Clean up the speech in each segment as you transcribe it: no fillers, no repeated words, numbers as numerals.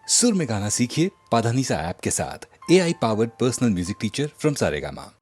सुर में गाना सीखिए पाधानीसा ऐप के साथ। AI powered personal music teacher from Saregama.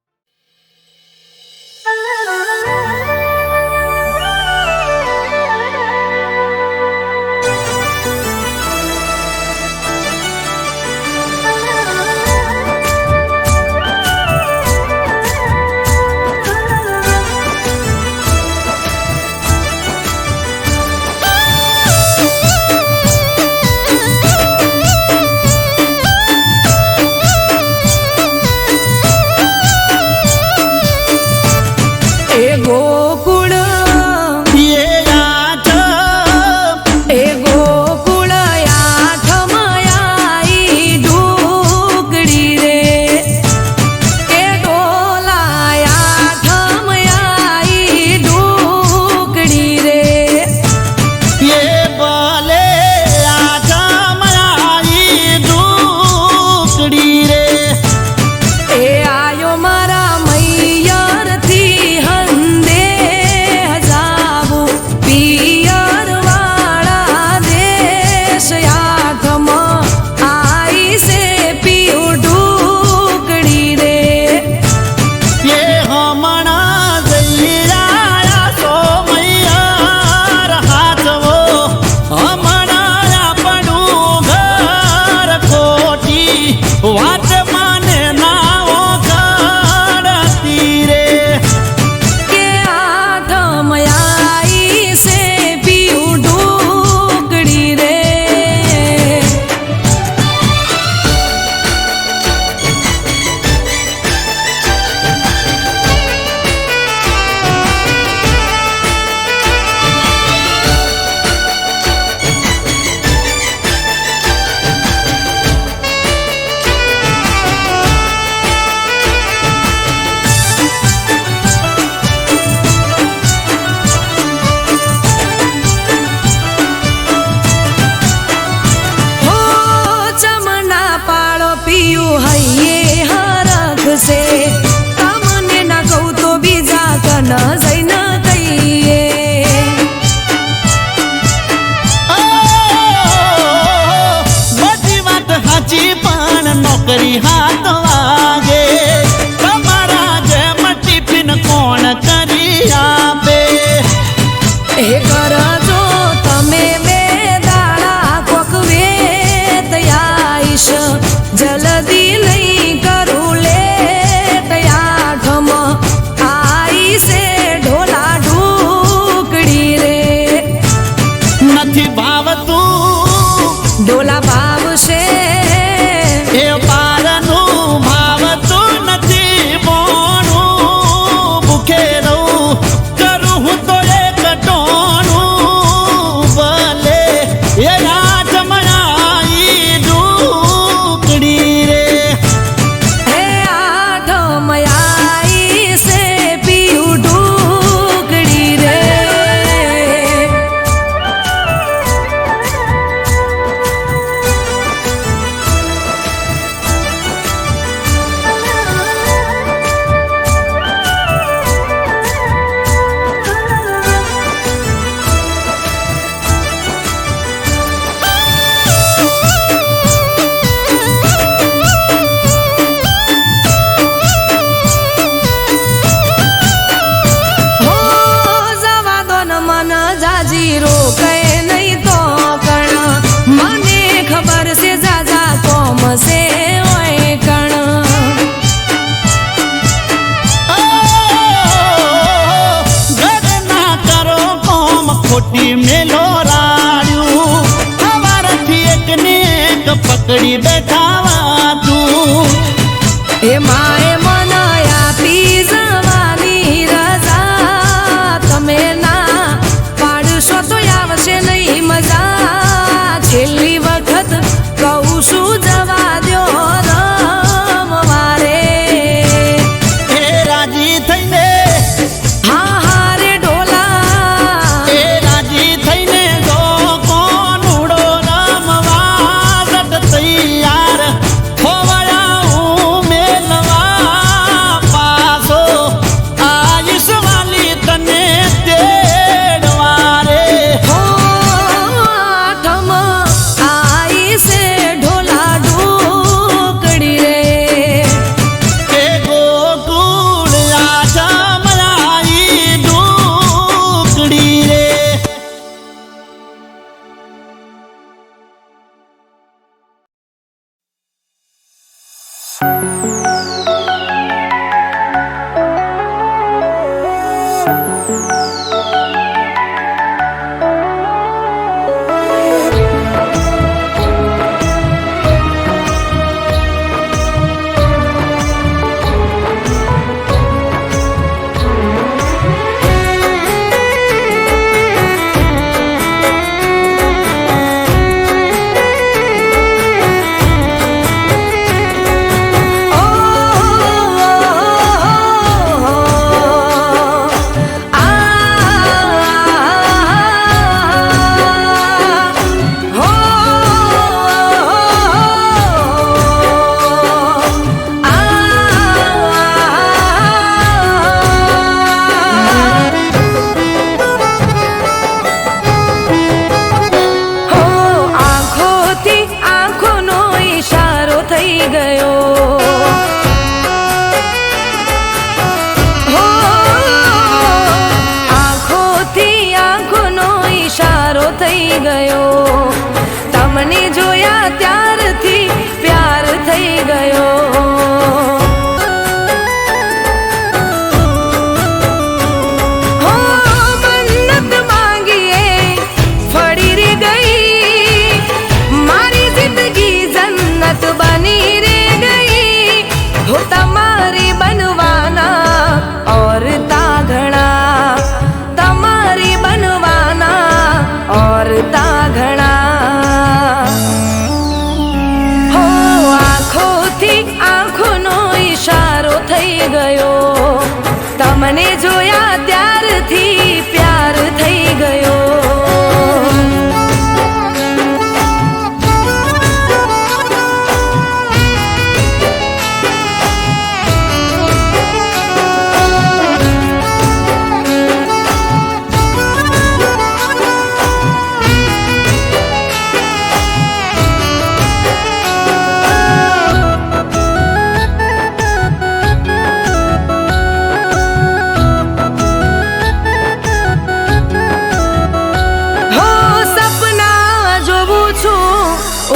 हाथ वागे तमारा जेम टिफिन कोण करी आपे ए करजो तमे बे दाड़ा कोक वेत आईश जल्दी नहीं करू ले तयाठम आई से ढोला ढूकड़ी रे नथी भाव तू ढोला भाव से से ओए कण घर ना करो कोम खोटी मेलो राड़ू हमारा थी एक नेक पकड़ी बैठावा तू ए माए मनाया पी जवानी रजा तमे ना पाड़शो तो आवशे नहीं मजा छेल्ली वखत कहूं छू जवा तैयार हो જોયા ત્યારથી પ્યાર થઈ ગયો. હો મન્નત માંગીએ ફળી રે ગઈ, મારી જિંદગી જન્નત બની રે ગઈ. હો તમારી બનવાના और તાઘણા, તમારી બનવાના और તાઘણા. હો આંખોથી આંખોનો ઈશારો થઈ ગયો, તમને જોયા ત્યારથી પ્યાર થઈ ગયો.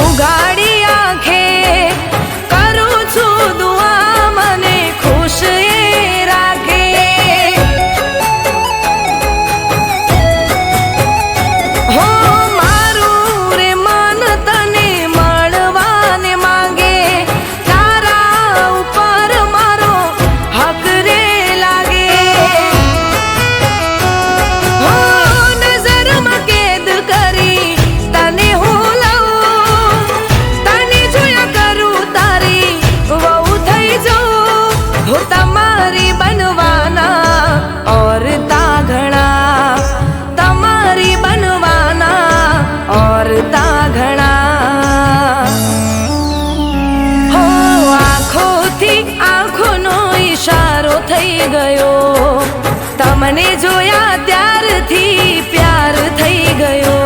ઉઘાડી આંખે કરું છું દુઆ, મને ખુશ એ રાખે. હો મારું રે મન તને મળવાને માંગે, તારા ઉપર મારો હક રે લાગે. હો નજરમાં કેદ કરી તને હું તમારી બનવાના और તાઘણા, તમારી બનવાના और તાઘણા. હો આંખોથી આંખોનો ઈશારો થઈ ગયો, તમને જોયા ત્યારથી પ્યાર થઈ ગયો.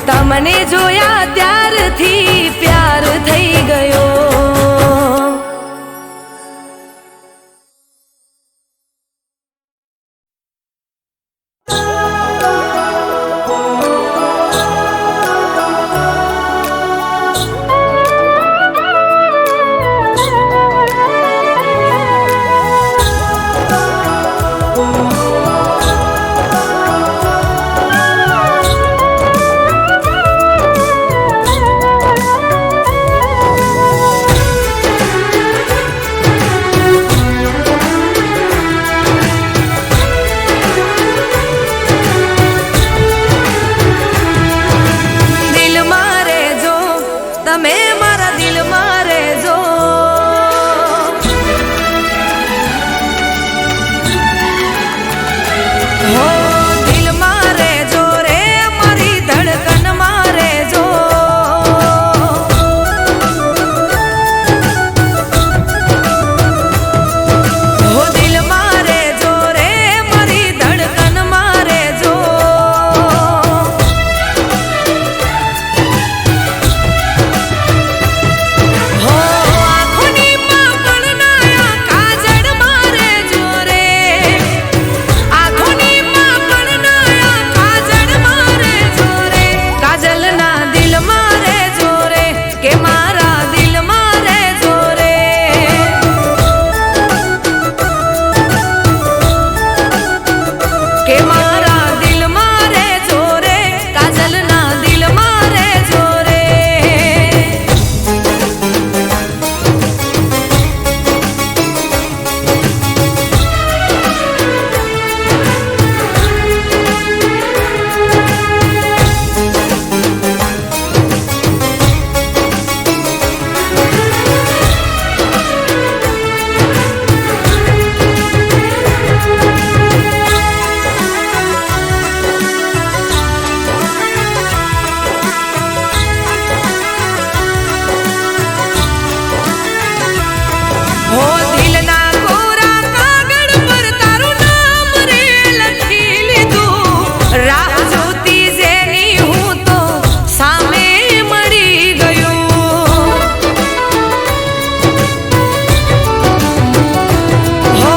તમને જોયા ત્યારથી પ્યાર થઈ ગયો. હો દિલના કોરા કાગળ પર તારું નામ રે લખી લીધું રાહ જોતી જેની હું તો સામે મળી ગયું હો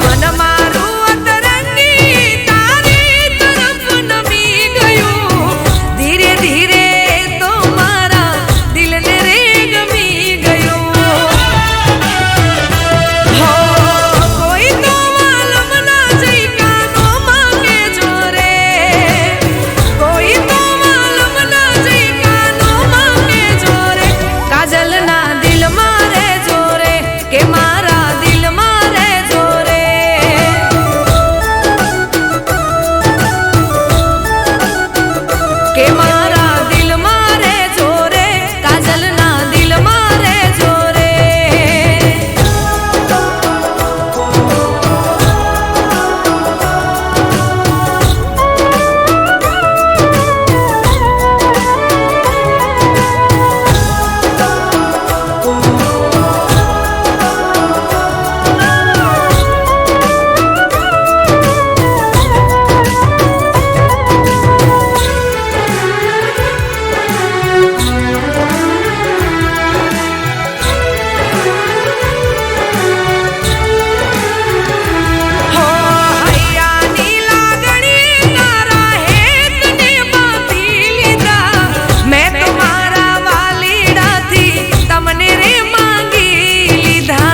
મન મારું અતરંગી તારી તરફ નમી ગયું ધીરે ધીરે તો મારા દિલને રે ગમી ગયું હો કોઈ તો માલમ ના જઈ કાનો માંગે જોરે કોઈ તો માલમ ના જઈ કાનો માંગે જોરે કાજલ ના દિલ મારે જોરે કે મારા દિલ મારે જોરે કે મારા દિલ મારે જોરે કાજલ ના દિલ મારે જોરે હો હૈયાની લાગણી તારા હેતને બાંધી લીધા મેં તો મારા વાલીડાથી તમને રે માંગી લીધા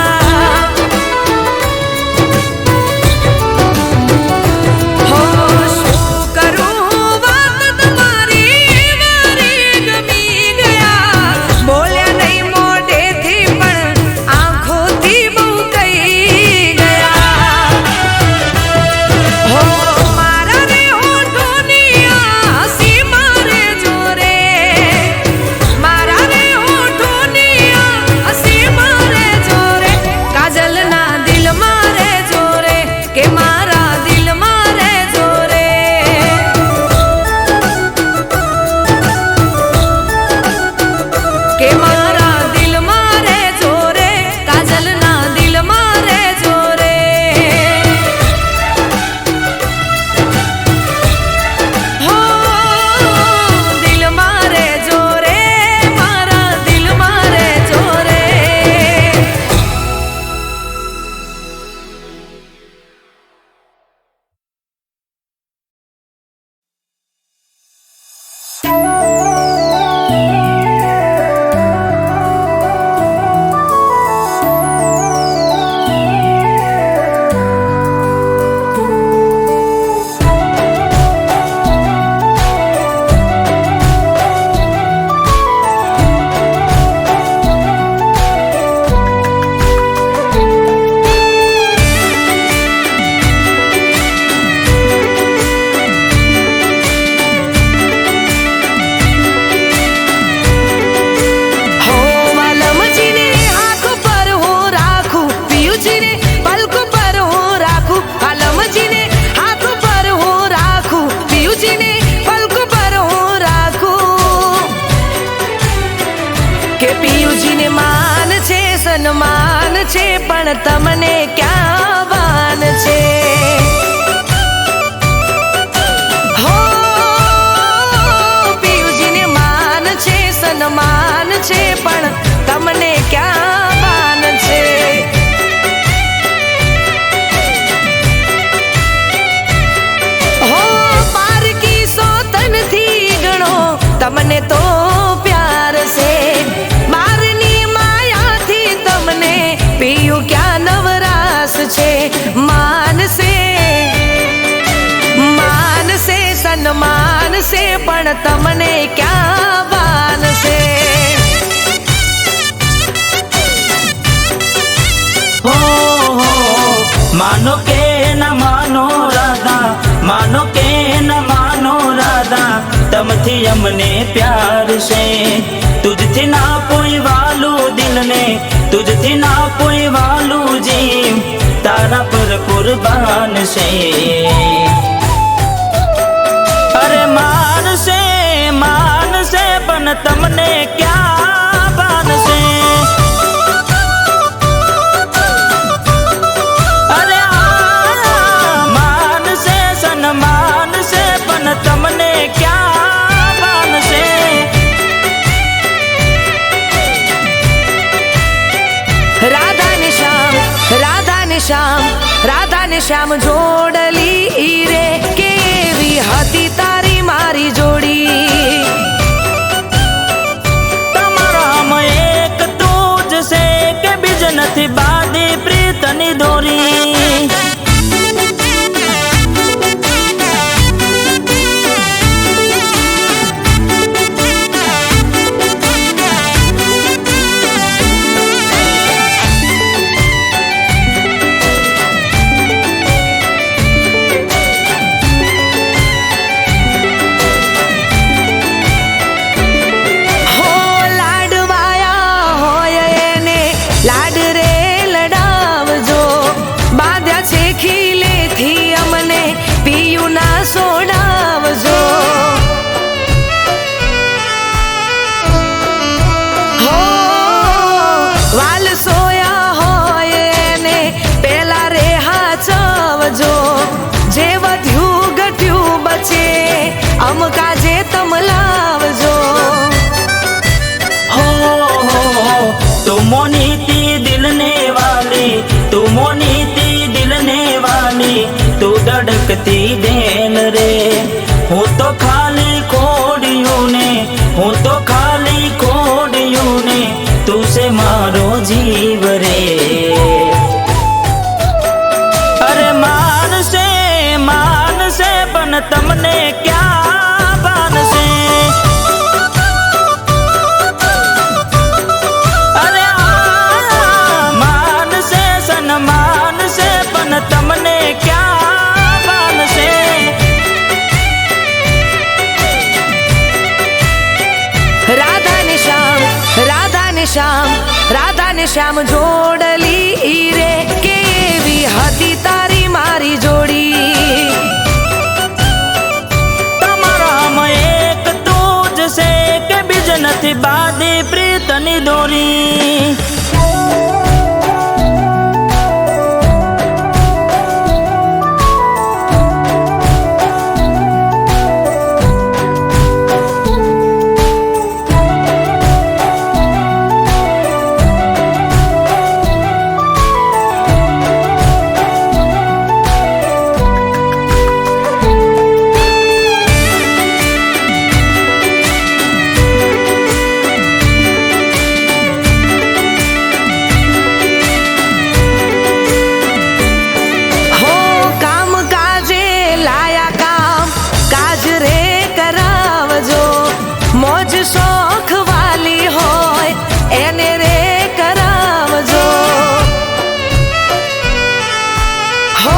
હો શું કરું વાત તમારી વારે ગમી ગયા બોલ્યા નહીં મોઢેથી પણ આંખોથી બહુ કહી ગયા હો મારા રે હોઠોની આ હસી મારે જોરે મારા રે હોઠોની આ હસી મારે જોરે કાજલ ના દિલ મારે જોરે કે મારા દિલ મારે જોરે કે મારા દિલ મારે જોરે કાજલ ના દિલ મારે જોરે હો દિલ મારે જોરે મારા દિલ મારે જોરે હો વાલમજીને આંખ પર હું રાખું પિયુજીને પલક પર હું રાખું વાલમજીને હાથ પર હું રાખું પિયુજીને પલક પર હું રાખું કે પિયુજીને માન છે સન્માન છે પણ તમને ક્યાં વાન છે હો પિયુજીને માન છે સન્માન છે પણ તમને ક્યાં વાન છે હો પારકી સોતનથી ગણો તમને તો પ્યાર છે મારની માયાથી તમને પિયું ક્યાં નવરાશ છે માનસે માનસે સન્માન છે પણ તમને ક્યાં વાન છે हो मानो के न मानो राधा मानो के न मानो राधा तमथी अमने प्यार से तुझथी ना कोई वालू दिल ने तुझथी ना कोई वालू जी तारा पर कुर्बान से अरे मान से पण तमने क्या बान से રાધા ને શ્યામ જોડલી રે કેવી હતી તારી મારી જોડી. તમારામાં એક તું જ છે કે બીજ નથી બાંધી પ્રીતની દોરી. સોડાવજો હો વાલ સોયા હોય ને પેલા રે હાચવજો. જે વધ્યું ઘટ્યું બચે અમકા જે તમ લાવજો. हो तुम मोनीती दिलने वाली, तुम मोनीती दिलने वाली, तू धड़कती देन रे. હું તો ખાલી ખોડિયું ને, હું તો ખાલી ખોડિયું ને, તું છે મારો જીવ રે. અરે માનસે માનસે પણ તમને ક્યાં બાનસે. અરે માનસે સન્માન છે પણ તમને ક્યાં બાનસે. રાધા ને શ્યામ જોડલી રે કેવી હતી તારી મારી જોડી. તમારામાં એક તું જ છે કે બીજ નથી બાંધી પ્રીતની દોરી. શોખ વાલી હોય એને રે કરાવજો. હો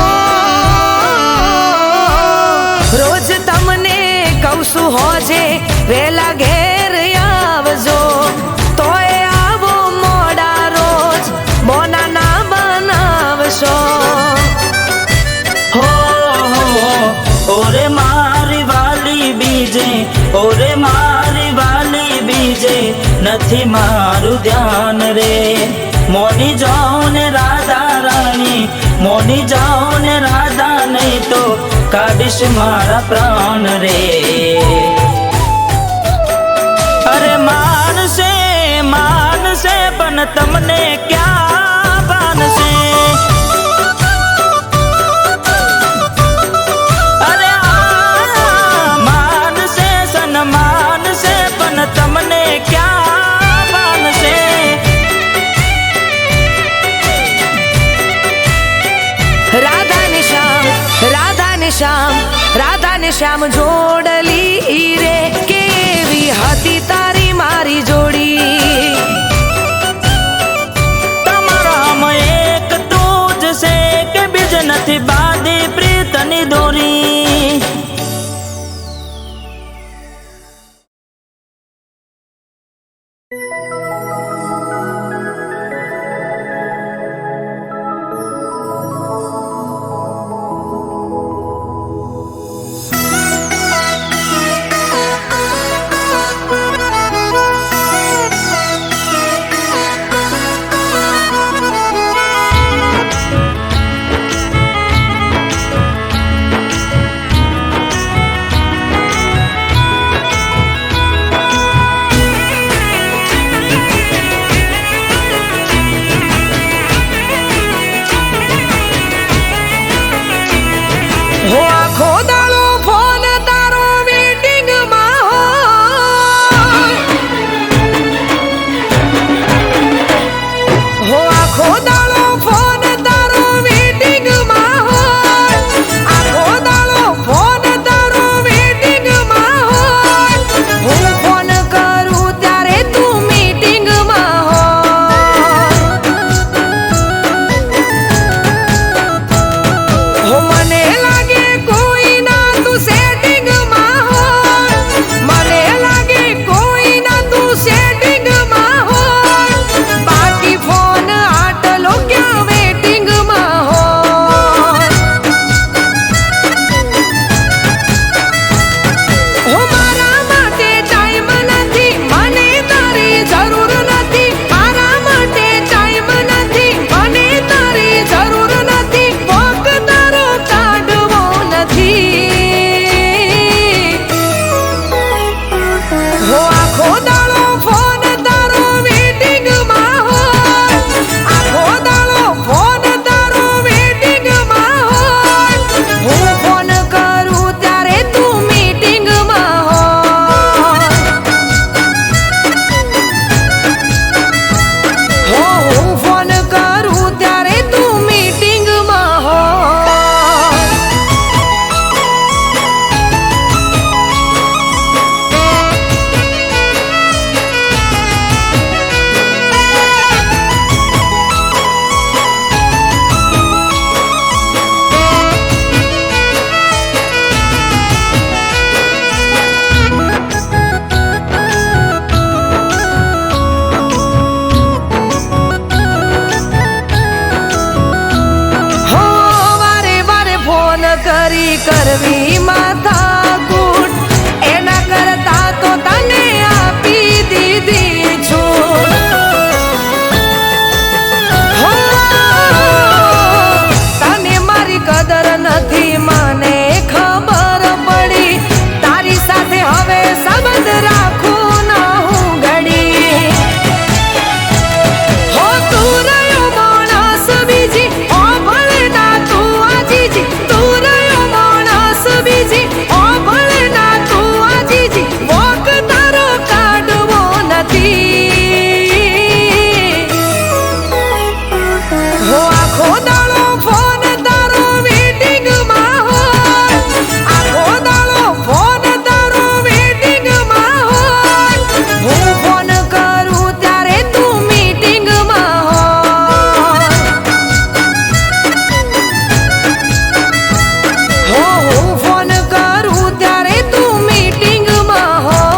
રોજ તમને કહું છું હોજે વેલા ઘેર આવજો. તોય આવો મોડા રોજ બોના ના બનાવશો. હો ઓરે મારી વાલી બીજે, ઓરે મારી વાલી બીજે નથી મારું ધ્યાન રે. મોની જાઓ ને રાધા રાણી, મોની જાઓ ને રાધા, નહીં તો કાઢીશ મારા પ્રાણ રે. અરે માનસે માનસે પણ તમને ક્યાં બાનસે. તમને ક્યાં બાનસે. રાધા ને શ્યામ જોડલી રે કેવી હતી તારી મારી જોડી. તમારામાં એક તું જ છે કે બીજ નથી બાંધી પ્રીતની દોરી. હો આખો દાડો ફોન તારો વેટિંગમાં હોય. હો આખો દાડો ફોન તારો વેટિંગમાં હોય. આખો દાડો ફોન તારો વેટિંગમાં હોય. હું ફોન કરું ત્યારે તું મીટિંગમાં હોય. હો મને લાગે કોઈ ના તું સેટિંગમાં હોય. મને લાગે કોઈ ના તું સેટિંગમાં હોય. બાકી ફોન આટલો ક્યાં વેટિંગમાં હોય. હો મારા માટે ટાઈમ નથી, મને તારી જરૂર નથી. મારા માટે ટાઈમ નથી, મને તારી જરૂર નથી. વોક તારો કાઢવો નથી. હો આખો દાડો ફોન તારો વેટિંગમાં હોય. આખો દાડો ફોન તારો વેટિંગમાં હોય. હું ફોન કરું ત્યારે તું મીટિંગમાં હોય. હો હું ફોન કરું ત્યારે તું મીટિંગમાં હોય. હો વારે વારે ફોન કરી કરવી માથાકૂટ. એના કરતા તો તને આપી દીધી છૂટ. હો તને મારી કદર નથી, મને ખબર પડી. તારી સાથે હવે સંબંધ રાખું ન હું ઘડી. હો તું રહ્યો માણસ બીજી, ઓ ભલે ના તું આજીજી. તું રહ્યો માણસ બીજી, ઓ ભલે ના તું આજીજી. વોક તારો કાઢવો નથી. હો આખો દાડો ફોન તારો વેટિંગમાં હોય. આખો દાડો ફોન તારો વેટિંગમાં હોય. હું ફોન કરું ત્યારે તું મીટિંગમાં હોય. હો હું ફોન કરું ત્યારે તું મીટિંગમાં હોય.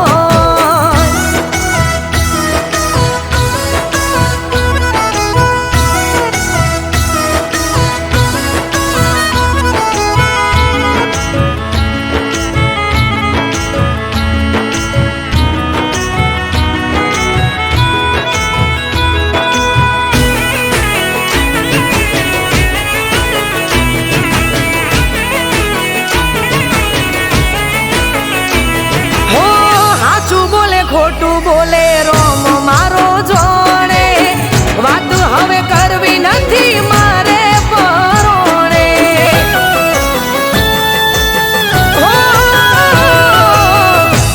હો હાચું બોલે ખોટું બોલે રોમ મારો જોડે. વાત હવે કરવી નથી મારે પરોણે. હો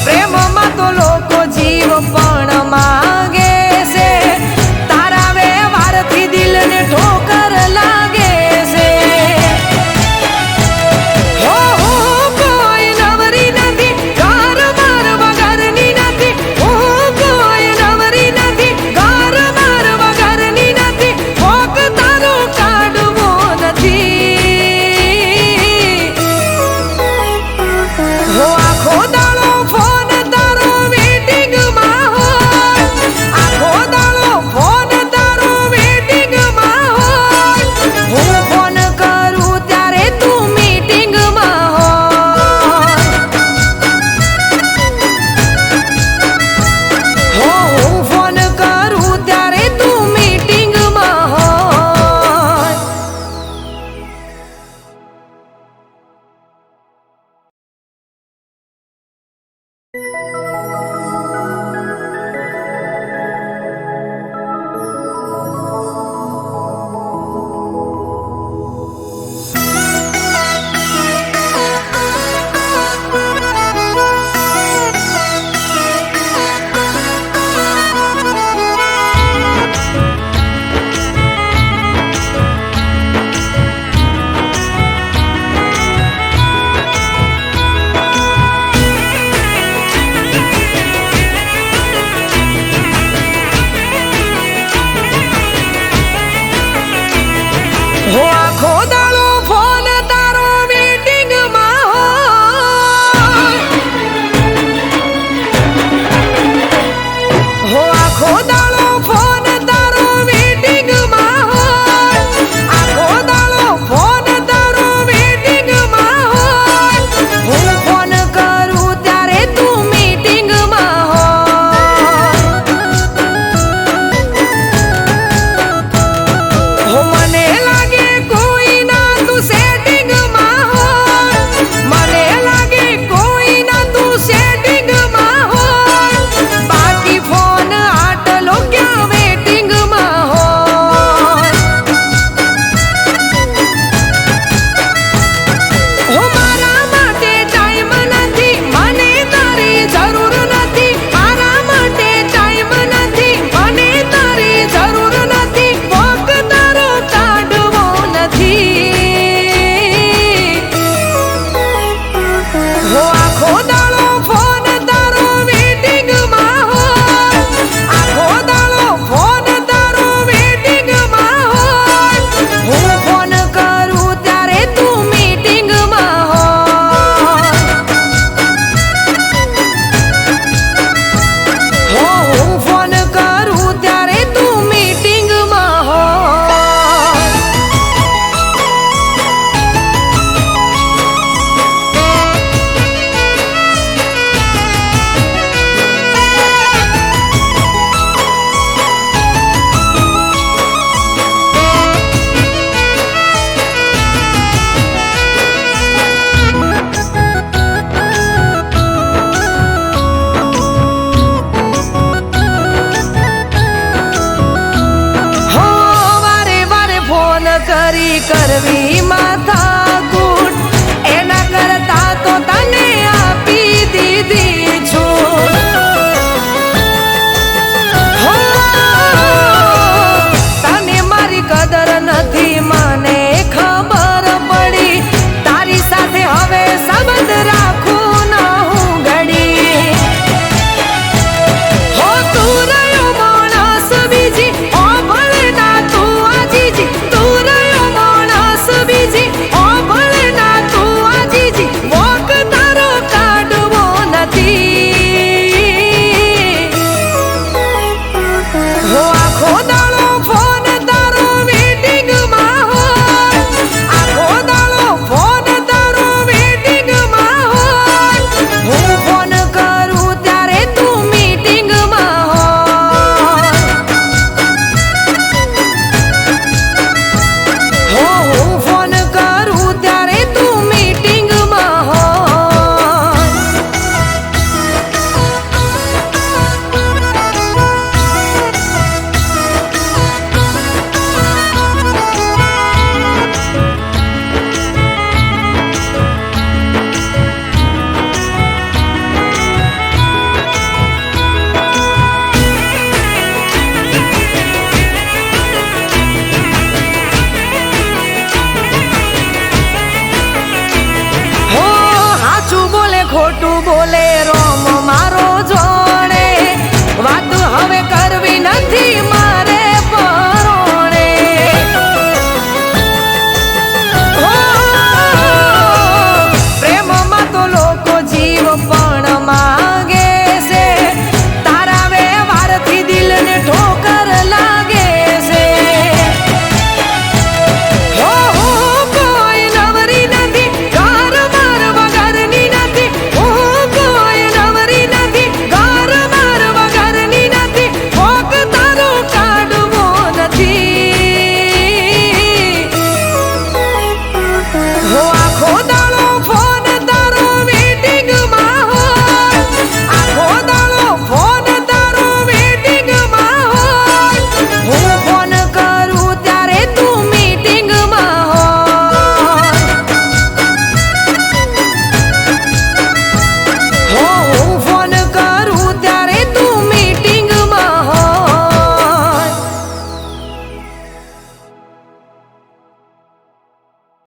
પ્રેમમાં તો લોકો જીવ પણ માગે છે. તારા વ્યવહારથી દિલને ઠોકર લાગે છે. હો હું કોઈ નવરી નથી, ઘર બાર વગરની નથી. હું કોઈ હો આખો દાડો ફોન તારો વેટિંગમાં હોય હો આખો દાડો ફોન તારો વેટિંગમાં હોય આખો દાડો ફોન તારો વેટિંગમાં હોય હું ફોન કરું ત્યારે તું મીટિંગમાં હોય હો મને લાગે કોઈ ના તું સેટિંગમાં હોય મને લાગે કોઈ ના તું સેટિંગમાં હોય બાકી ફોન આટલો ક્યાં વેટિંગમાં હોય હો મારા માટે ટાઈમ નથી મને તારી જરૂર નથી મારા માટે ટાઈમ નથી મને તારી જરૂર નથી વોક તારો કાઢવો નથી હો આખો દાડો ફોન તારો વેટિંગમાં હોય આખો દાડો ફોન તારો વેટિંગમાં હોય હું ફોન કરું ત્યારે તું મીટિંગમાં હોય હો હું ફોન કરું ત્યારે તું મીટિંગમાં હોય હો વારે વારે ફોન કરી કરવી માથાકૂટ એના કરતા તો તને આપી દીધી છૂટ હો તને મારી કદર નથી મને ખબર પડી તારી સાથે હવે સંબંધ રાખું ન હું ઘડી હો તું રહ્યો માણસ બીજી ઓ ભલે ના તું આજીજી તું રહ્યો માણસ બીજી ઓ ભલે ના તું આજીજી વોક તારો કાઢવો નથી હો આખો દાડો ફોન તારો વેટિંગમાં હોય આખો દાડો ફોન તારો વેટિંગમાં હોય હું ફોન કરું ત્યારે તું મીટિંગમાં હોય હો હું ફોન કરું ત્યારે તું મીટિંગમાં હોય હો હાચું બોલે ખોટું બોલે